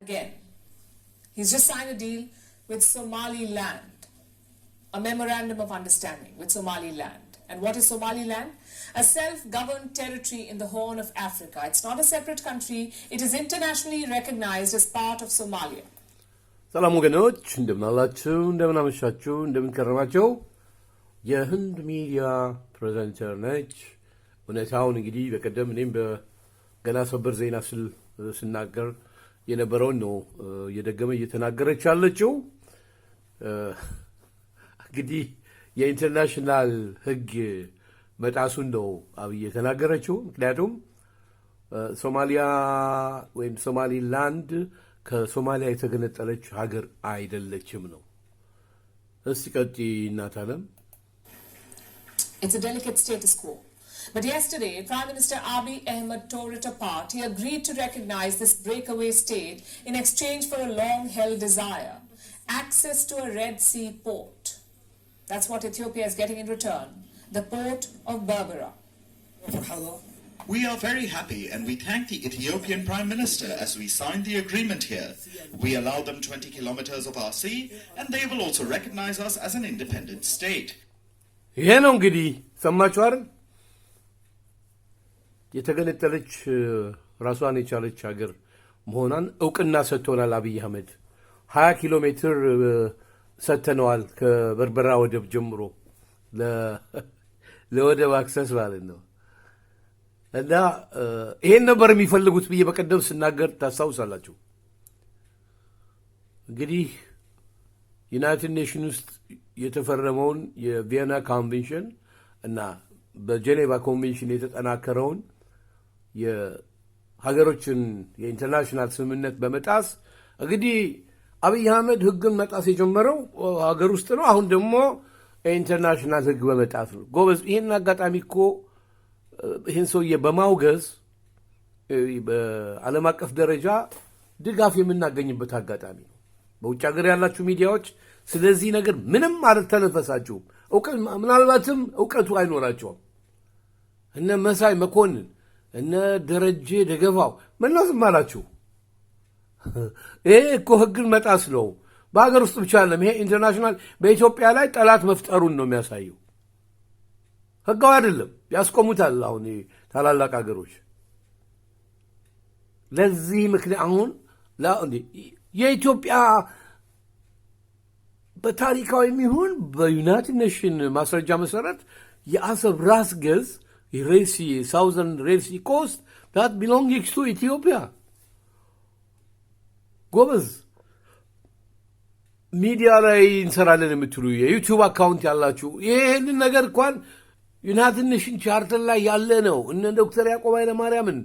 Again, he's just signed a deal with Somaliland, a memorandum of understanding with Somaliland. And what is Somaliland? A self-governed territory in the Horn of Africa. It's not a separate country. It is internationally recognized as part of Somalia. ሰላም ወገኖች እንደምን አላችሁ? እንደምን አመሻችሁ? እንደምን ከረማችሁ? የህንድ ሚዲያ ፕሬዘንተር ነች። እውነታውን እንግዲህ በቀደም እኔም በገና ሰበር ዜና ስናገር የነበረውን ነው የደገመ እየተናገረች ያለችው። እንግዲህ የኢንተርናሽናል ህግ መጣሱን ነው አብይ የተናገረችው። ምክንያቱም ሶማሊያ ወይም ሶማሊላንድ ከሶማሊያ የተገነጠለች ሀገር አይደለችም ነው። እስቲ ቀጥይ እናት አለም። It's a delicate status quo. But yesterday, Prime Minister Abiy Ahmed tore it apart. He agreed to recognize this breakaway state in exchange for a long-held desire, access to a Red Sea port. That's what Ethiopia is getting in return, the port of Berbera. We are very happy and we thank the Ethiopian Prime Minister as we signed the agreement here. We allow them 20 kilometers of our sea and they will also recognize us as an independent state. ይሄ ነው እንግዲህ ሰማችሁ አይደል? የተገነጠለች ራሷን የቻለች ሀገር መሆኗን እውቅና ሰጥቶናል አብይ አህመድ። 20 ኪሎ ሜትር ሰጥተነዋል ከበርበራ ወደብ ጀምሮ ለወደብ አክሰስ ማለት ነው። እና ይሄን ነበር የሚፈልጉት ብዬ በቀደም ስናገር ታስታውሳላችሁ። እንግዲህ ዩናይትድ ኔሽን ውስጥ የተፈረመውን የቪየና ኮንቬንሽን እና በጄኔቫ ኮንቬንሽን የተጠናከረውን የሀገሮችን የኢንተርናሽናል ስምምነት በመጣስ እንግዲህ አብይ አህመድ ህግን መጣስ የጀመረው ሀገር ውስጥ ነው። አሁን ደግሞ የኢንተርናሽናል ህግ በመጣስ ነው። ጎበዝ፣ ይህን አጋጣሚ እኮ ይህን ሰውዬ በማውገዝ በዓለም አቀፍ ደረጃ ድጋፍ የምናገኝበት አጋጣሚ ነው። በውጭ ሀገር ያላችሁ ሚዲያዎች ስለዚህ ነገር ምንም አልተነፈሳችሁም። ምናልባትም እውቀቱ አይኖራቸውም። እነ መሳይ መኮንን እነ ደረጀ ደገፋው ምነው ዝም አላችሁ? ይሄ እኮ ህግን መጣስ ነው። በሀገር ውስጥ ብቻ አይደለም፣ ይሄ ኢንተርናሽናል በኢትዮጵያ ላይ ጠላት መፍጠሩን ነው የሚያሳየው። ህጋዊ አይደለም፣ ያስቆሙታል አሁን ታላላቅ ሀገሮች። ለዚህ ምክንያት አሁን የኢትዮጵያ በታሪካዊም ይሁን በዩናይትድ ኔሽን ማስረጃ መሰረት የአሰብ ራስ ገዝ ሬሲ ሳውዘርን ሬሲ ኮስት ዳት ቢሎንግስ ቱ ኢትዮጵያ። ጎበዝ፣ ሚዲያ ላይ እንሰራለን የምትሉ የዩቲዩብ አካውንት ያላችሁ ይህንን ነገር እንኳን ዩናይትድ ኔሽን ቻርተር ላይ ያለ ነው። እነ ዶክተር ያዕቆብ ኃይለማርያምን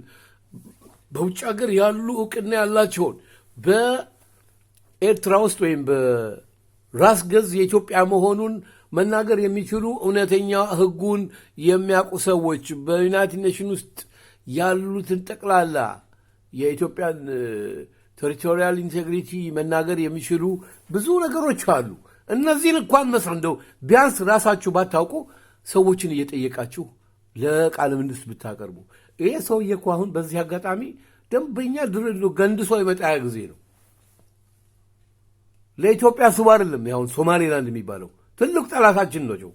በውጭ ሀገር ያሉ እውቅና ያላቸውን በኤርትራ ውስጥ ወይም በራስ ገዝ የኢትዮጵያ መሆኑን መናገር የሚችሉ እውነተኛ ህጉን የሚያውቁ ሰዎች በዩናይትድ ኔሽን ውስጥ ያሉትን ጠቅላላ የኢትዮጵያን ቴሪቶሪያል ኢንቴግሪቲ መናገር የሚችሉ ብዙ ነገሮች አሉ። እነዚህን እንኳን መስራት እንደው ቢያንስ ራሳችሁ ባታውቁ ሰዎችን እየጠየቃችሁ ለቃለ ምልልስ ብታቀርቡ። ይሄ ሰውዬ እኮ አሁን በዚህ አጋጣሚ ደንበኛ ገንድሶ የመጣ ጊዜ ነው። ለኢትዮጵያ ስቡ አይደለም። ያሁን ሶማሊላንድ የሚባለው ትልቅ ጠላታችን ነው።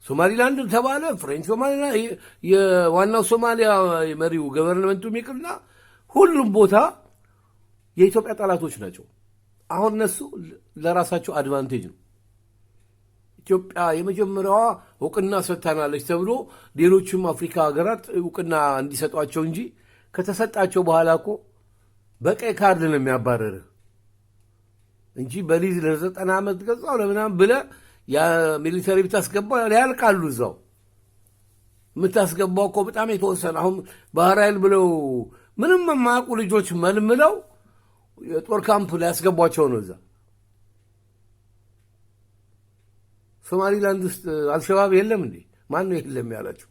ሶማሊላንድ ተባለ ፍሬንች ሶማሊላንድ የዋናው ሶማሊያ መሪው ገቨርንመንቱ ይቅርና ሁሉም ቦታ የኢትዮጵያ ጠላቶች ናቸው። አሁን እነሱ ለራሳቸው አድቫንቴጅ ነው። ኢትዮጵያ የመጀመሪያዋ እውቅና ሰጥታናለች ተብሎ ሌሎችም አፍሪካ ሀገራት እውቅና እንዲሰጧቸው እንጂ ከተሰጣቸው በኋላ እኮ በቀይ ካርድ ነው የሚያባረር እንጂ በሊዝ ለ90 ዓመት ገዛው ለምናምን ብለህ ሚሊተሪ ብታስገባ ያልቃሉ። እዛው የምታስገባው እኮ በጣም የተወሰነ አሁን ባህር ኃይል ብለው ምንም የማያውቁ ልጆች መልምለው የጦር ካምፕ ሊያስገቧቸው ነው። እዛ ሶማሊላንድ ውስጥ አልሸባብ የለም እንዴ? ማን ነው የለም ያላቸው?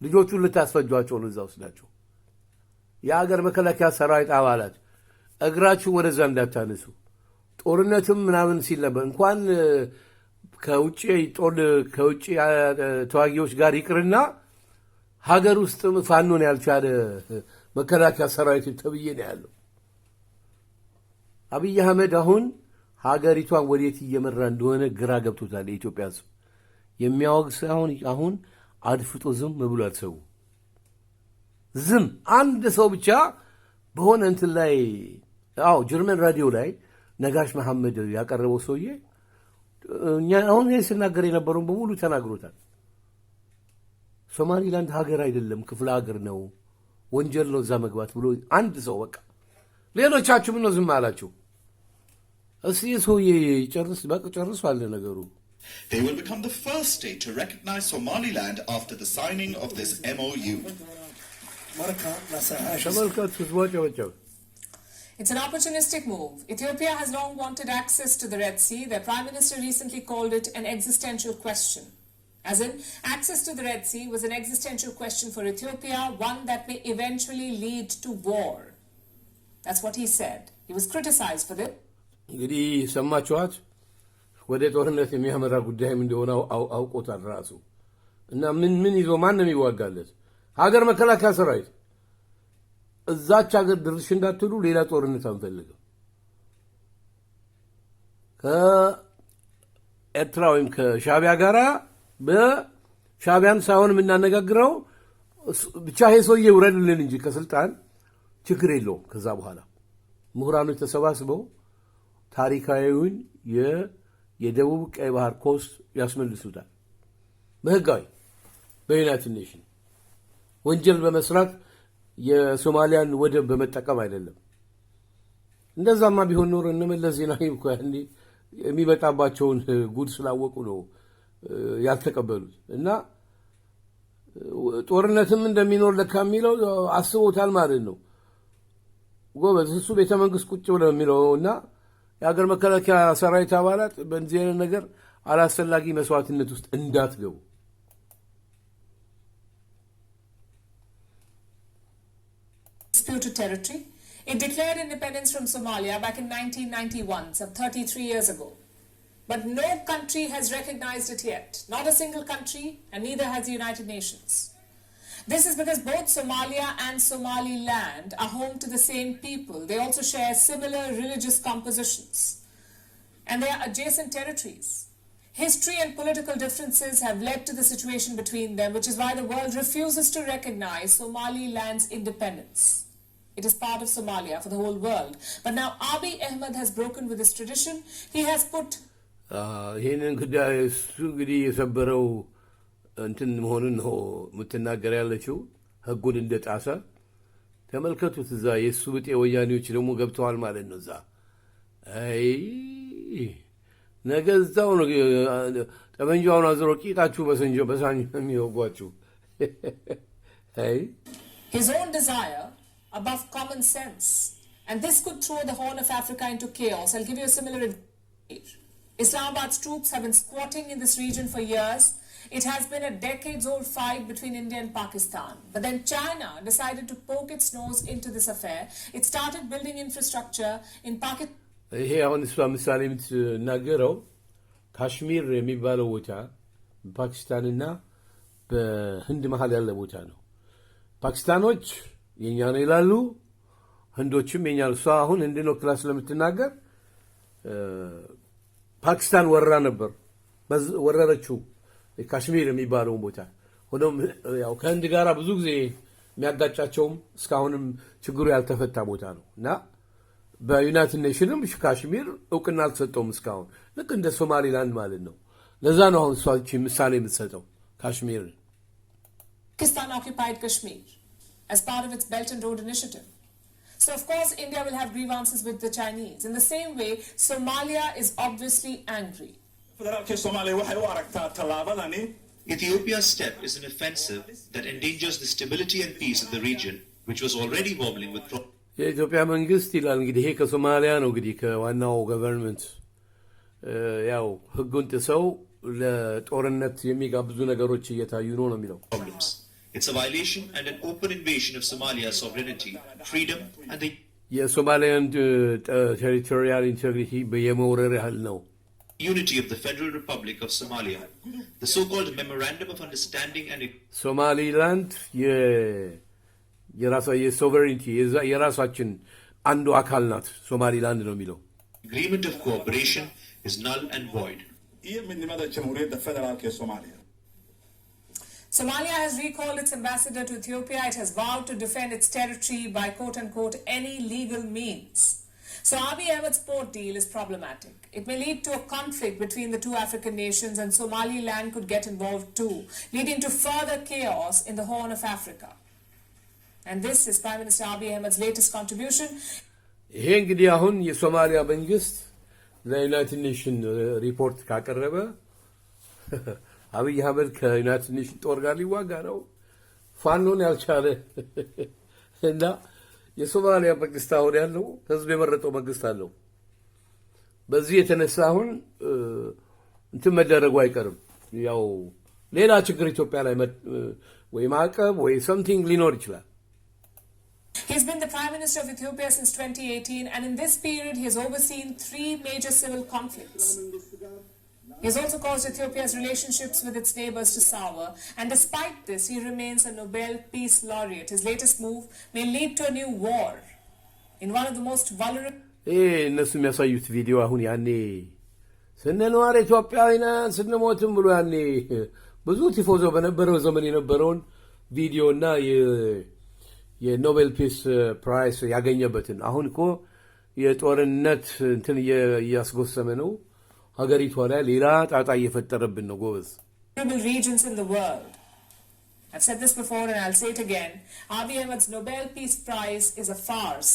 ልጆቹን ልታስፈጇቸው ነው እዛ ወስዳቸው። የሀገር መከላከያ ሰራዊት አባላት እግራችሁ ወደዛ እንዳታነሱ። ጦርነትም ምናምን ሲል ነበር እንኳን ከውጭ ተዋጊዎች ጋር ይቅርና ሀገር ውስጥ ፋኖን ያልቻለ መከላከያ ሰራዊት ተብዬ ነው ያለው። አብይ አሕመድ አሁን ሀገሪቷን ወዴት እየመራ እንደሆነ ግራ ገብቶታል። የኢትዮጵያ ሕዝብ የሚያወግስ አሁን አድፍጦ ዝም ብሏል። ሰው ዝም አንድ ሰው ብቻ በሆነ እንትን ላይ ጀርመን ራዲዮ ላይ ነጋሽ መሐመድ ያቀረበው ሰውዬ እኛ አሁን ይሄ ሲናገር የነበረውን በሙሉ ተናግሮታል። ሶማሊላንድ ሀገር አይደለም ክፍለ ሀገር ነው፣ ወንጀል ነው እዛ መግባት ብሎ አንድ ሰው በቃ። ሌሎቻችሁ ምን ነው ዝም አላችሁ? እስኪ ሰውዬ ጨርሷል ነገሩ። They will become the first state to recognize Somaliland after the signing of this MOU. It's an opportunistic move. Ethiopia has long wanted access to the Red Sea. Their Prime Minister recently called it an existential question. As in, access to the Red Sea was an existential question for Ethiopia, one that may eventually lead to war. That's what he said. He was criticized for this. እንግዲህ ሰማችኋት። ወደ ጦርነት የሚያመራ ጉዳይም እንደሆነ አውቆታል ራሱ እና ምን ይዞ ማንም ይዋጋለት? ሀገር መከላከያ ሰራዊት እዛች ሀገር ድርሽ እንዳትሉ ሌላ ጦርነት አንፈልግም። ከኤርትራ ወይም ከሻቢያ ጋራ በሻቢያን ሳይሆን የምናነጋግረው ብቻ ይሄ ሰውዬ ውረድልን እንጂ ከስልጣን ችግር የለውም። ከዛ በኋላ ምሁራኖች ተሰባስበው ታሪካዊውን የደቡብ ቀይ ባህር ኮስት ያስመልሱታል በህጋዊ በዩናይትድ ኔሽን። ወንጀል በመስራት የሶማሊያን ወደብ በመጠቀም አይደለም። እንደዛማ ቢሆን ኖሮ እነመለስ ዜናዊ እኮ ያኔ የሚበጣባቸውን ጉድ ስላወቁ ነው ያልተቀበሉት። እና ጦርነትም እንደሚኖር ለካ የሚለው አስቦታል ማለት ነው። ጎበዝ እሱ ቤተ መንግስት ቁጭ ብለው የሚለው እና የሀገር መከላከያ ሰራዊት አባላት በእንዲህ አይነት ነገር አላስፈላጊ መስዋዕትነት ውስጥ እንዳትገቡ። Disputed territory. It declared independence from Somalia back in 1991, some 33 years ago. But no country has recognized it yet. Not a single country, and neither has the United Nations. This is because both Somalia and Somaliland are home to the same people. They also share similar religious compositions. And they are adjacent territories. History and political differences have led to the situation between them, which is why the world refuses to recognize Somaliland's independence. It is part of Somalia for the whole world. But now Abiy Ahmed has broken with this tradition. He has put... ይህንን ጉዳይ እሱ እንግዲህ የሰበረው እንትን መሆኑን ነው የምትናገር ያለችው። ህጉን እንደጣሰ ተመልከቱት። እዛ የእሱ ብጤ ወያኔዎች ደግሞ ገብተዋል ማለት ነው። እዛ አይ ነገ እዛው ነው ጠመንጃውን አዝሮ ቂጣችሁ በሳኝ የሚወጓችሁ። አይ his own desire above common sense, and this could throw the Horn of Africa into chaos. I'll give you a similar example. Islamabad's troops have been squatting in this region for years. It has been a decades-old fight between India and Pakistan. But then China decided to poke its nose into this affair. It started building infrastructure in Pakistan. ይሄ አሁን እሷ ምሳሌ የምትናገረው ካሽሚር የሚባለው ቦታ በፓኪስታንና በህንድ መሀል ያለ ቦታ ነው። ፓኪስታኖች የኛ ነው ይላሉ፣ ህንዶችም የኛ ነው። እሷ አሁን ህንድ ነው ክላስ ለምትናገር ፓኪስታን ወረራ ነበር፣ ወረረችው ካሽሚር የሚባለውን ቦታ። ሆኖም ያው ከህንድ ጋር ብዙ ጊዜ የሚያጋጫቸውም እስካሁንም ችግሩ ያልተፈታ ቦታ ነው እና በዩናይትድ ኔሽንም ካሽሚር እውቅና አልተሰጠውም እስካሁን፣ ልክ እንደ ሶማሊላንድ ማለት ነው። ለዛ ነው አሁን እሷ ምሳሌ የምትሰጠው ካሽሚር። Pakistan occupied Kashmir as part of its Belt and Road Initiative. So of course India will have grievances with the Chinese. In the same way, Somalia is obviously angry. Ethiopia's step is an offensive that endangers the stability and peace of the region, which was already wobbling with problems. የኢትዮጵያ መንግስት ይላል እንግዲህ ይሄ ከሶማሊያ ነው እንግዲህ ከዋናው ገቨርንመንት ያው ህጉን ጥሰው ለጦርነት የሚጋብዙ ነገሮች እየታዩ ነው የሚለው። It's a violation and an open invasion of Somalia's sovereignty, freedom and the የሶማሊያን ቴሪቶሪያል ኢንቴግሪቲ በየመውረር ያህል ነው። unity of the Federal Republic of Somalia. The so-called Memorandum of Understanding and ሶማሊላንድ የራሷ የሶቨሬንቲ የራሳችን አንዱ አካል ናት ሶማሊላንድ ነው የሚለው። Agreement of cooperation is null and void. Somalia has recalled its ambassador to Ethiopia. It has vowed to defend its territory by quote-unquote any legal means. So Abiy Ahmed's port deal is problematic. It may lead to a conflict between the two African nations, and Somaliland could get involved too, leading to further chaos in the Horn of Africa. And this is Prime Minister Abiy Ahmed's latest contribution. ይሄ እንግዲህ አሁን የሶማሊያ መንግስት ለዩናይትድ ኔሽን ሪፖርት ካቀረበ አብይ አህመድ ከዩናይትድ ኔሽን ጦር ጋር ሊዋጋ ነው ፋኖን ያልቻለ እና የሶማሊያ መንግስት አሁን ያለው ህዝብ የመረጠው መንግስት አለው። በዚህ የተነሳ አሁን እንትን መደረጉ አይቀርም። ያው ሌላ ችግር ኢትዮጵያ ላይ ወይ ማዕቀብ ወይ something ሊኖር ይችላል። He's been the Prime Minister of Ethiopia since 2018, and in this period he has overseen 3 major civil conflicts. He has also caused Ethiopia's relationships with its neighbors to sour, and despite this, he remains a Nobel Peace Laureate. His latest move may lead to a new war in one of the most vulnerable... እነሱ የሚያሳዩት ቪዲዮ አሁን ያኔ ስንኖር ኢትዮጵያዊና ስንሞትም ብሎ ያኔ ብዙ ቲፎዞ በነበረው ዘመን የነበረውን ቪዲዮና የኖቤል ፒስ ፕራይስ ያገኘበትን አሁን እኮ የጦርነት እንትን እያስጎሰመ ነው ሀገሪቷ ላይ ሌላ ጣጣ እየፈጠረብን ነው ጎበዝ። regions in the world. I've said this before and I'll say it again. Abiy Ahmed's Nobel Peace Prize is a farce.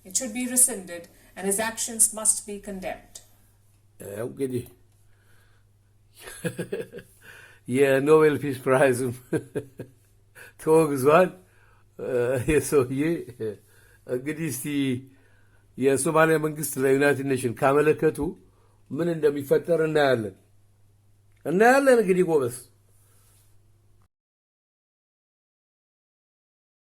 It should be rescinded and his actions must be condemned. እንግዲህ የኖቤል ፒስ ፕራይዝ ተወግዟል። የሰውዬ እንግዲህ እስቲ የሶማሊያ መንግስት ለዩናይትድ ኔሽን ካመለከቱ ምን እንደሚፈጠር እናያለን እንግዲህ ጎበዝ።